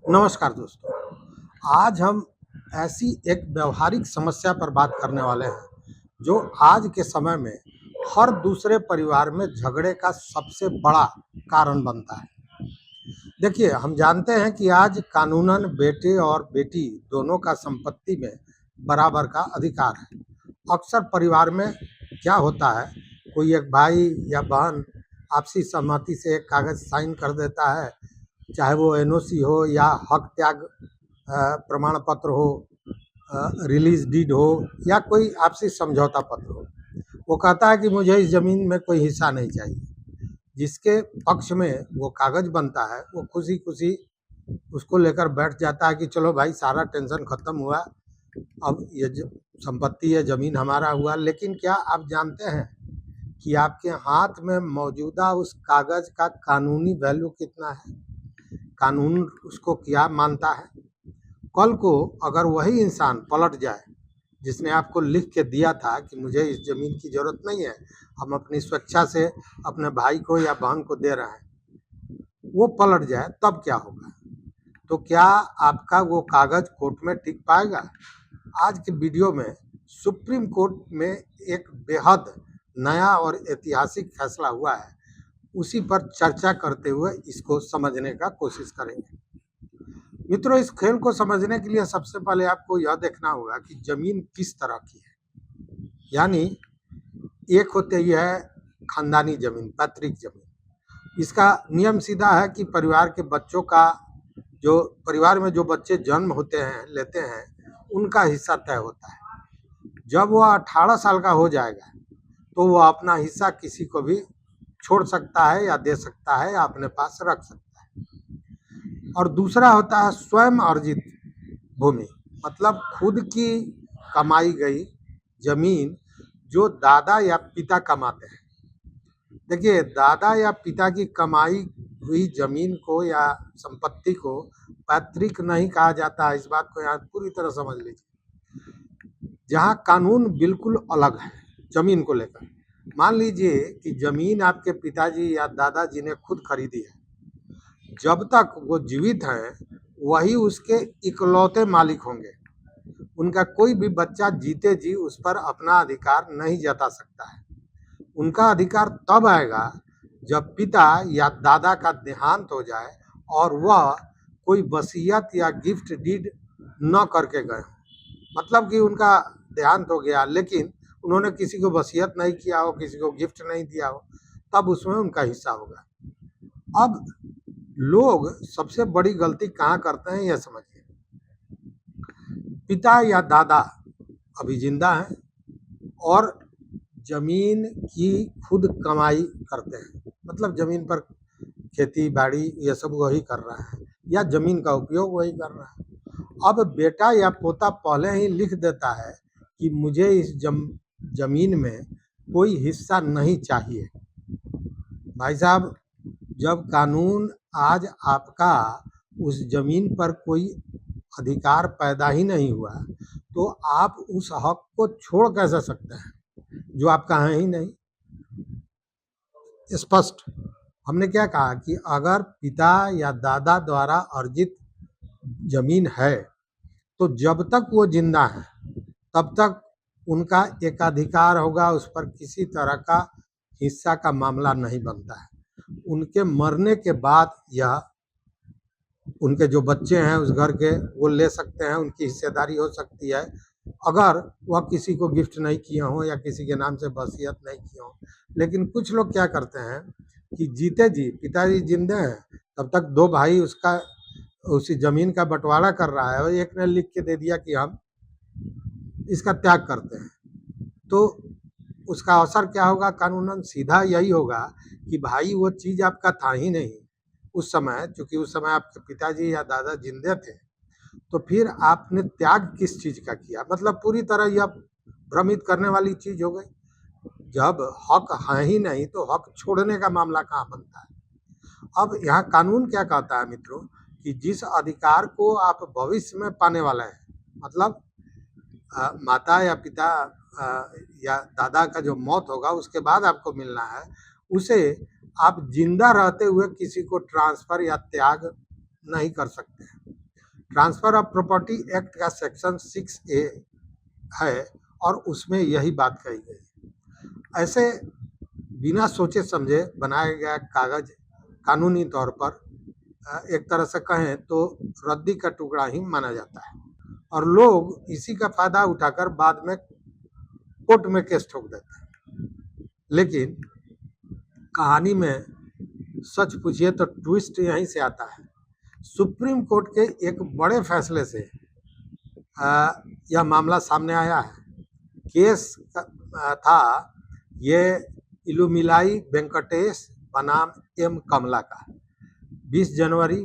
नमस्कार दोस्तों। आज हम ऐसी एक व्यवहारिक समस्या पर बात करने वाले हैं जो आज के समय में हर दूसरे परिवार में झगड़े का सबसे बड़ा कारण बनता है। देखिए, हम जानते हैं कि आज कानूनन बेटे और बेटी दोनों का संपत्ति में बराबर का अधिकार है। अक्सर परिवार में क्या होता है, कोई एक भाई या बहन आपसी सहमति से एक कागज साइन कर देता है, चाहे वो एनओसी हो या हक त्याग प्रमाण पत्र हो, रिलीज डीड हो या कोई आपसी समझौता पत्र हो। वो कहता है कि मुझे इस ज़मीन में कोई हिस्सा नहीं चाहिए। जिसके पक्ष में वो कागज़ बनता है, वो खुशी-खुशी उसको लेकर बैठ जाता है कि चलो भाई, सारा टेंशन ख़त्म हुआ, अब ये ज संपत्ति है, ज़मीन हमारा हुआ। लेकिन क्या आप जानते हैं कि आपके हाथ में मौजूदा उस कागज़ का कानूनी वैल्यू कितना है? कानून उसको क्या मानता है? कल को अगर वही इंसान पलट जाए जिसने आपको लिख के दिया था कि मुझे इस ज़मीन की ज़रूरत नहीं है, हम अपनी स्वेच्छा से अपने भाई को या बहन को दे रहे हैं, वो पलट जाए, तब क्या होगा? तो क्या आपका वो कागज़ कोर्ट में टिक पाएगा? आज के वीडियो में सुप्रीम कोर्ट में एक बेहद नया और ऐतिहासिक फैसला हुआ है, उसी पर चर्चा करते हुए इसको समझने का कोशिश करेंगे। मित्रों, इस खेल को समझने के लिए सबसे पहले आपको यह देखना होगा कि जमीन किस तरह की है। यानी एक होती है खानदानी जमीन, पैतृक जमीन। इसका नियम सीधा है कि परिवार के बच्चों का, जो परिवार में जो बच्चे जन्म होते हैं, लेते हैं, उनका हिस्सा तय होता है। जब वह 18 साल का हो जाएगा तो वह अपना हिस्सा किसी को भी छोड़ सकता है या दे सकता है या अपने पास रख सकता है। और दूसरा होता है स्वयं अर्जित भूमि, मतलब खुद की कमाई गई जमीन जो दादा या पिता कमाते हैं। देखिए, दादा या पिता की कमाई हुई जमीन को या संपत्ति को पैतृक नहीं कहा जाता है। इस बात को यहाँ पूरी तरह समझ लीजिए। जहाँ कानून बिल्कुल अलग है जमीन को लेकर। मान लीजिए कि जमीन आपके पिताजी या दादाजी ने खुद खरीदी है। जब तक वो जीवित हैं, वही उसके इकलौते मालिक होंगे। उनका कोई भी बच्चा जीते जी उस पर अपना अधिकार नहीं जता सकता है। उनका अधिकार तब आएगा जब पिता या दादा का देहांत हो जाए और वह कोई वसीयत या गिफ्ट डीड न करके गए हों। मतलब कि उनका देहांत हो गया, लेकिन उन्होंने किसी को वसीयत नहीं किया हो, किसी को गिफ्ट नहीं दिया हो, तब उसमें उनका हिस्सा होगा। अब लोग सबसे बड़ी गलती कहाँ करते हैं, यह समझिए। पिता या दादा अभी जिंदा हैं और जमीन की खुद कमाई करते हैं, मतलब जमीन पर खेती बाड़ी ये सब वही कर रहा है या जमीन का उपयोग वही कर रहा है। अब बेटा या पोता पहले ही लिख देता है कि मुझे इस जमीन में कोई हिस्सा नहीं चाहिए। भाई साहब, जब कानून आज आपका उस जमीन पर कोई अधिकार पैदा ही नहीं हुआ, तो आप उस हक को छोड़ कैसे सकते हैं जो आपका है ही नहीं। स्पष्ट हमने क्या कहा कि अगर पिता या दादा द्वारा अर्जित जमीन है, तो जब तक वो जिंदा है तब तक उनका एकाधिकार होगा, उस पर किसी तरह का हिस्सा का मामला नहीं बनता है। उनके मरने के बाद यह उनके जो बच्चे हैं उस घर के, वो ले सकते हैं, उनकी हिस्सेदारी हो सकती है, अगर वह किसी को गिफ्ट नहीं किए हों या किसी के नाम से वसीयत नहीं किए हों। लेकिन कुछ लोग क्या करते हैं कि जीते जी, पिताजी जिंदे हैं तब तक दो भाई उसका उसी जमीन का बंटवारा कर रहा है और एक ने लिख के दे दिया कि हम इसका त्याग करते हैं, तो उसका असर क्या होगा? कानूनन सीधा यही होगा कि भाई, वो चीज़ आपका था ही नहीं उस समय, चूंकि उस समय आपके पिताजी या दादा जिंदे थे, तो फिर आपने त्याग किस चीज़ का किया? मतलब पूरी तरह यह भ्रमित करने वाली चीज़ हो गई। जब हक है ही नहीं तो हक छोड़ने का मामला कहाँ बनता है? अब यहाँ कानून क्या कहता है मित्रों, कि जिस अधिकार को आप भविष्य में पाने वाले हैं, मतलब माता या पिता या दादा का जो मौत होगा उसके बाद आपको मिलना है, उसे आप जिंदा रहते हुए किसी को ट्रांसफर या त्याग नहीं कर सकते हैं। ट्रांसफर ऑफ प्रॉपर्टी एक्ट का सेक्शन 6A है और उसमें यही बात कही गई। ऐसे बिना सोचे समझे बनाया गया कागज कानूनी तौर पर एक तरह से कहें तो रद्दी का टुकड़ा ही माना जाता है और लोग इसी का फायदा उठाकर बाद में कोर्ट में केस ठोक देते हैं। लेकिन कहानी में सच पूछिए तो ट्विस्ट यहीं से आता है। सुप्रीम कोर्ट के एक बड़े फैसले से यह मामला सामने आया है। केस था ये इलुमिलाई वेंकटेश बनाम एम कमला का 20 जनवरी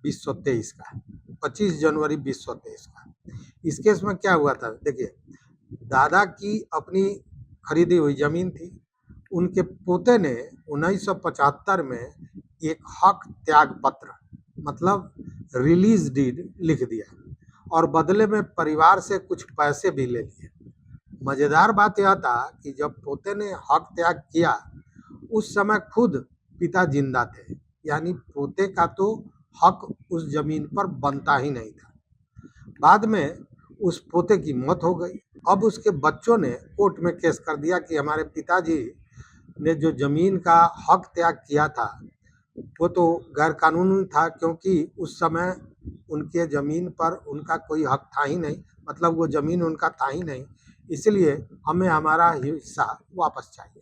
2023 का 25 जनवरी 2023 का। इस केस में क्या हुआ था, देखिए, दादा की अपनी खरीदी हुई जमीन थी। उनके पोते ने 1975 में एक हक त्याग पत्र मतलब रिलीज डीड लिख दिया और बदले में परिवार से कुछ पैसे भी ले लिए। मजेदार बात यह था कि जब पोते ने हक त्याग किया उस समय खुद पिता जिंदा थे, यानी पोते का तो हक उस जमीन पर बनता ही नहीं था। बाद में उस पोते की मौत हो गई। अब उसके बच्चों ने कोर्ट में केस कर दिया कि हमारे पिताजी ने जो जमीन का हक त्याग किया था वो तो गैर कानूनी था, क्योंकि उस समय उनके जमीन पर उनका कोई हक था ही नहीं, मतलब वो जमीन उनका था ही नहीं, इसलिए हमें हमारा हिस्सा वापस चाहिए।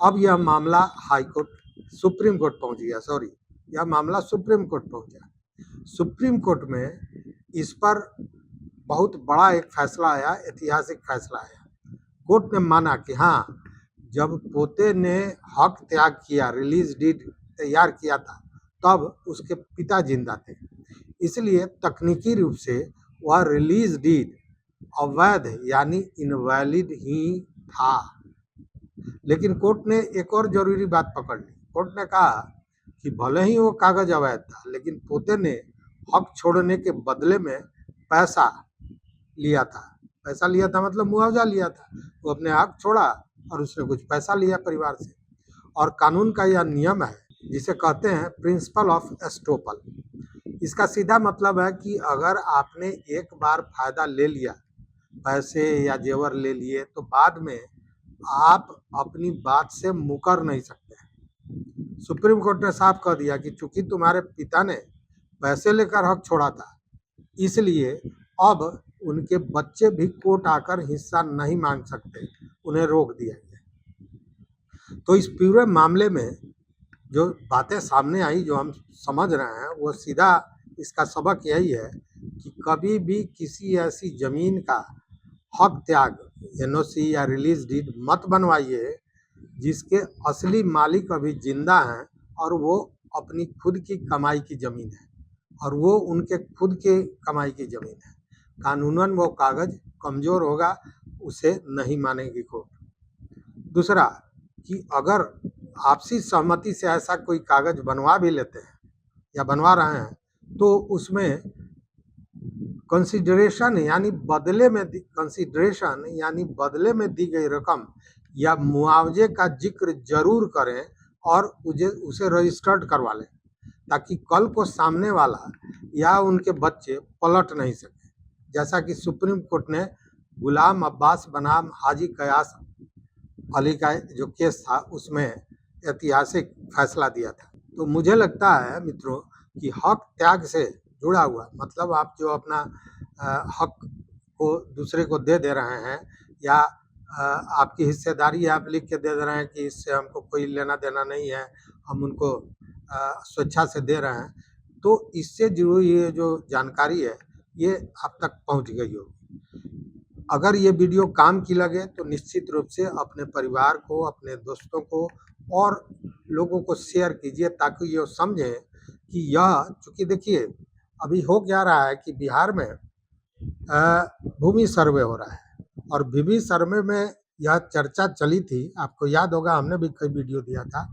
अब यह मामला हाई कोर्ट सुप्रीम कोर्ट पहुंच गया, यह मामला सुप्रीम कोर्ट पहुंच गया। सुप्रीम कोर्ट में इस पर बहुत बड़ा एक फैसला आया, ऐतिहासिक फैसला आया। कोर्ट ने माना कि हाँ, जब पोते ने हक त्याग किया, रिलीज डीड तैयार किया था, तब उसके पिता जिंदा थे, इसलिए तकनीकी रूप से वह रिलीज डीड अवैध यानी इनवैलिड ही था। लेकिन कोर्ट ने एक और जरूरी बात पकड़ ली। कोर्ट ने कहा कि भले ही वो कागज अवैध था, लेकिन पोते ने हक छोड़ने के बदले में पैसा लिया था। पैसा लिया था मतलब मुआवजा लिया था। वो अपने हक छोड़ा और उसने कुछ पैसा लिया परिवार से। और कानून का यह नियम है जिसे कहते हैं प्रिंसिपल ऑफ एस्टोपल। इसका सीधा मतलब है कि अगर आपने एक बार फायदा ले लिया, पैसे या जेवर ले लिए, तो बाद में आप अपनी बात से मुकर नहीं सकते। सुप्रीम कोर्ट ने साफ कह दिया कि चूंकि तुम्हारे पिता ने पैसे लेकर हक छोड़ा था, इसलिए अब उनके बच्चे भी कोर्ट आकर हिस्सा नहीं मांग सकते, उन्हें रोक दिया गया। तो इस पूरे मामले में जो बातें सामने आई, जो हम समझ रहे हैं, वो सीधा इसका सबक यही है कि कभी भी किसी ऐसी जमीन का हक त्याग एनओसी या रिलीज डीड मत बनवाइए जिसके असली मालिक अभी जिंदा हैं और वो अपनी खुद की कमाई की जमीन है और वो उनके खुद के कमाई की जमीन है। कानूनन वो कागज कमजोर होगा, उसे नहीं मानेगी कोर्ट। दूसरा कि अगर आपसी सहमति से ऐसा कोई कागज बनवा भी लेते हैं या बनवा रहे हैं, तो उसमें कंसिडरेशन यानी बदले में दी गई रकम या मुआवजे का जिक्र जरूर करें और उसे रजिस्टर्ड करवा लें, ताकि कल को सामने वाला या उनके बच्चे पलट नहीं सके। जैसा कि सुप्रीम कोर्ट ने गुलाम अब्बास बनाम हाजी कयास अली का जो केस था उसमें ऐतिहासिक फैसला दिया था। तो मुझे लगता है मित्रों कि हक त्याग से जुड़ा हुआ मतलब आप जो अपना हक को दूसरे को दे रहे हैं या आपकी हिस्सेदारी आप लिख के दे रहे हैं कि इससे हमको कोई लेना देना नहीं है, हम उनको स्वेच्छा से दे रहे हैं, तो इससे जुड़ी ये जो जानकारी है ये आप तक पहुंच गई होगी। अगर ये वीडियो काम की लगे तो निश्चित रूप से अपने परिवार को, अपने दोस्तों को और लोगों को शेयर कीजिए, ताकि ये समझें कि यह, चूँकि देखिए अभी हो क्या रहा है कि बिहार में भूमि सर्वे हो रहा है और भूमि सर्वे में यह चर्चा चली थी, आपको याद होगा हमने भी कई वीडियो दिया था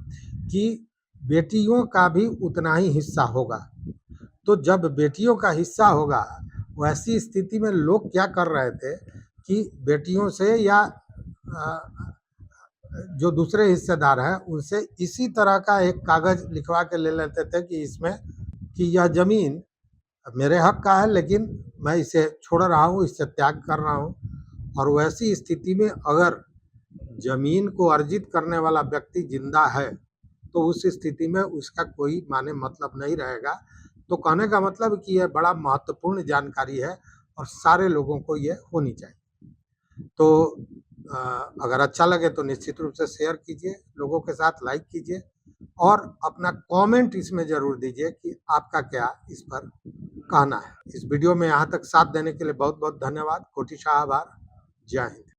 कि बेटियों का भी उतना ही हिस्सा होगा। तो जब बेटियों का हिस्सा होगा, वैसी स्थिति में लोग क्या कर रहे थे कि बेटियों से या जो दूसरे हिस्सेदार हैं उनसे इसी तरह का एक कागज लिखवा के ले लेते थे कि इसमें कि यह जमीन मेरे हक का है, लेकिन मैं इसे छोड़ रहा हूँ, इससे त्याग कर रहा हूँ। और वैसी स्थिति में अगर जमीन को अर्जित करने वाला व्यक्ति जिंदा है तो उस स्थिति में उसका कोई माने मतलब नहीं रहेगा। तो कहने का मतलब कि यह बड़ा महत्वपूर्ण जानकारी है और सारे लोगों को ये होनी चाहिए। तो अ, अगर अच्छा लगे तो निश्चित रूप से शेयर कीजिए, लोगों के साथ लाइक कीजिए और अपना कमेंट इसमें ज़रूर दीजिए कि आपका क्या इस पर कहना है। इस वीडियो में यहाँ तक साथ देने के लिए बहुत-बहुत धन्यवाद। कोटि शाह आभार। जय हिंद।